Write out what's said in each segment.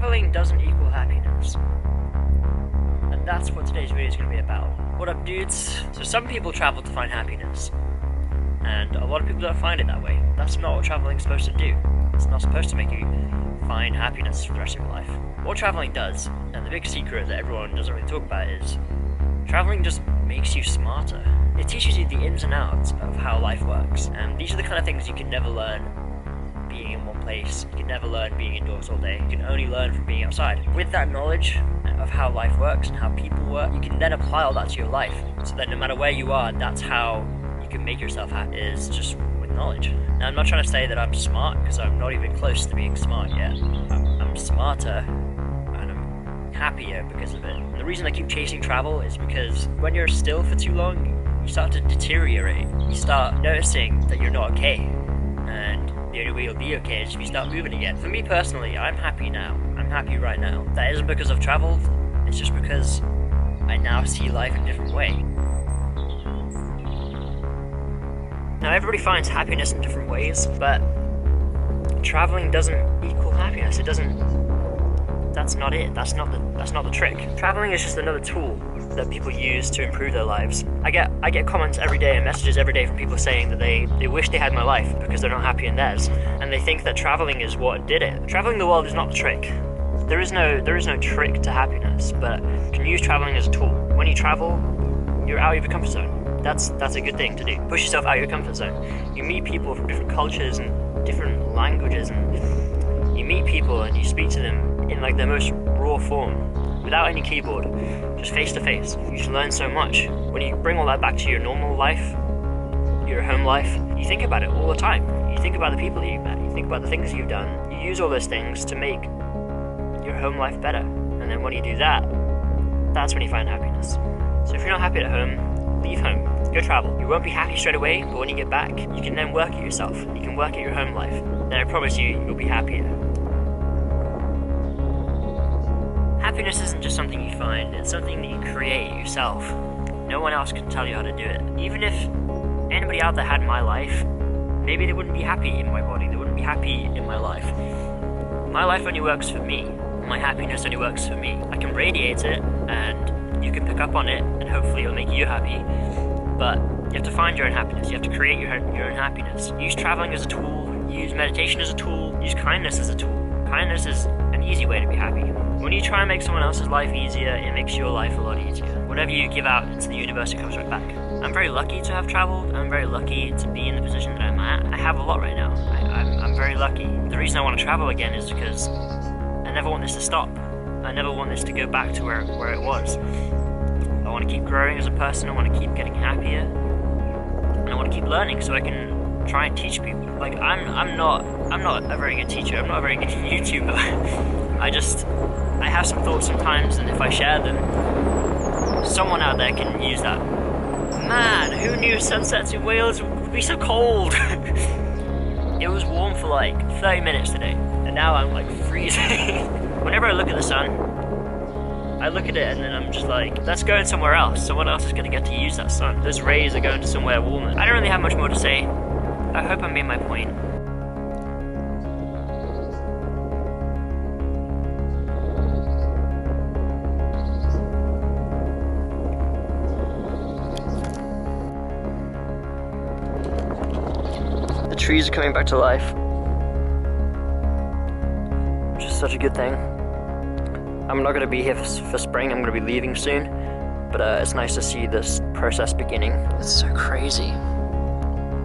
Traveling doesn't equal happiness. And that's what today's video is going to be about. What up, dudes? So some people travel to find happiness, and a lot of people don't find it that way. That's not what traveling's supposed to do. It's not supposed to make you find happiness for the rest of your life. What travelling does, and the big secret that everyone doesn't really talk about, is travelling just makes you smarter. It teaches you the ins and outs of how life works, and these are the kind of things you can never learn being in one place. You can never learn being indoors all day. You can only learn from being outside. With that knowledge of how life works and how people work, you can then apply all that to your life, so that no matter where you are, that's how you can make yourself happy, is just with knowledge. Now, I'm not trying to say that I'm smart, because I'm not even close to being smart yet. I'm smarter, and I'm happier because of it. And the reason I keep chasing travel is because when you're still for too long, you start to deteriorate. You start noticing that you're not okay, and the only way you'll be okay is if you start moving again. For me personally, I'm happy now. I'm happy right now. That isn't because I've traveled, it's just because I now see life in a different way. Now, everybody finds happiness in different ways, but traveling doesn't equal happiness. It doesn't. That's not it. That's not the trick. Traveling is just another tool that people use to improve their lives. I get comments every day and messages every day from people saying that they wish they had my life because they're not happy in theirs, and they think that traveling is what did it. Traveling the world is not the trick. There is no trick to happiness, but you can use traveling as a tool. When you travel, you're out of your comfort zone. That's a good thing to do. Push yourself out of your comfort zone. You meet people from different cultures and different languages, and you meet people and you speak to them in like their most raw form, without any keyboard, just face to face. You just learn so much. When you bring all that back to your normal life, your home life, you think about it all the time. You think about the people that you've met, you think about the things you've done. You use all those things to make your home life better. And then when you do that, that's when you find happiness. So if you're not happy at home, leave home. Go travel. You won't be happy straight away, but when you get back, you can then work at yourself. You can work at your home life. Then I promise you, you'll be happier. Happiness isn't just something you find, it's something that you create yourself. No one else can tell you how to do it. Even if anybody out there had my life, maybe they wouldn't be happy in my body, they wouldn't be happy in my life. My life only works for me. My happiness only works for me. I can radiate it, and you can pick up on it, and hopefully it'll make you happy. But you have to find your own happiness. You have to create your own happiness. Use traveling as a tool, use meditation as a tool, use kindness as a tool. Kindness is an easy way to be happy. When you try and make someone else's life easier, it makes your life a lot easier. Whatever you give out into the universe, it comes right back. I'm very lucky to have traveled. I'm very lucky to be in the position that I'm at. I have a lot right now. I'm very lucky. The reason I want to travel again is because I never want this to stop. I never want this to go back to where it was. I want to keep growing as a person. I want to keep getting happier. And I want to keep learning so I can try and teach people. Like, I'm not a very good teacher. I'm not a very good YouTuber. I have some thoughts sometimes, and if I share them, someone out there can use that. Man, who knew sunsets in Wales would be so cold? It was warm for like 30 minutes today, and now I'm like freezing. Whenever I look at the sun, I look at it and then I'm just like, that's going somewhere else. Someone else is going to get to use that sun. Those rays are going to somewhere warmer. I don't really have much more to say. I hope I made my point. The trees are coming back to life, which is such a good thing. I'm not going to be here for spring. I'm going to be leaving soon, but it's nice to see this process beginning. It's so crazy.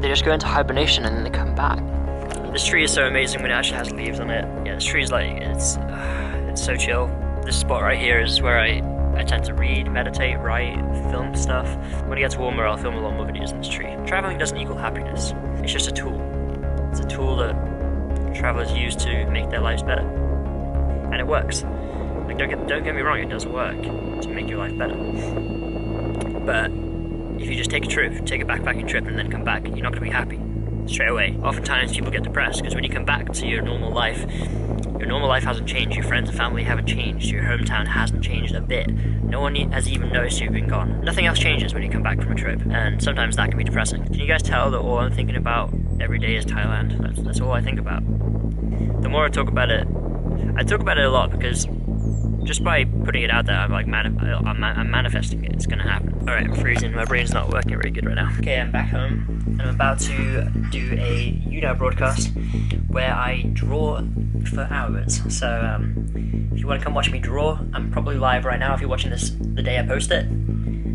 They just go into hibernation and then they come back. This tree is so amazing when it actually has leaves on it. Yeah, this tree is like, it's so chill. This spot right here is where I tend to read, meditate, write, film stuff. When it gets warmer, I'll film a lot more videos in this tree. Traveling doesn't equal happiness. It's just a tool. It's a tool that travelers use to make their lives better. And it works. Like, don't get me wrong, it does work to make your life better. But if you just take a backpacking trip and then come back, you're not going to be happy straight away. Oftentimes people get depressed because when you come back to your normal life hasn't changed, your friends and family haven't changed, your hometown hasn't changed a bit. No one has even noticed you've been gone. Nothing else changes when you come back from a trip, and sometimes that can be depressing. Can you guys tell that all I'm thinking about every day is Thailand? That's all I think about. The more I talk about it, I talk about it a lot because just by putting it out there, I'm like I'm manifesting it. It's gonna happen. All right, I'm freezing. My brain's not working very good right now. Okay, I'm back home, and I'm about to do a YouNow broadcast where I draw for hours. So if you want to come watch me draw, I'm probably live right now. If you're watching this the day I post it,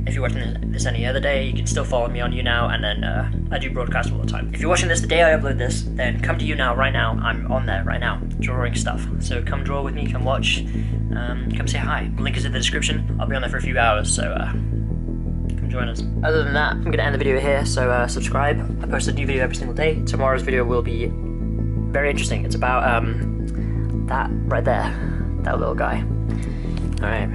if you're watching this any other day, you can still follow me on YouNow, and then I do broadcast all the time. If you're watching this the day I upload this, then come to YouNow right now. I'm on there right now, drawing stuff. So come draw with me, come watch, come say hi. Link is in the description. I'll be on there for a few hours, so come join us. Other than that, I'm gonna end the video here, so subscribe. I post a new video every single day. Tomorrow's video will be very interesting. It's about that right there, that little guy. All right.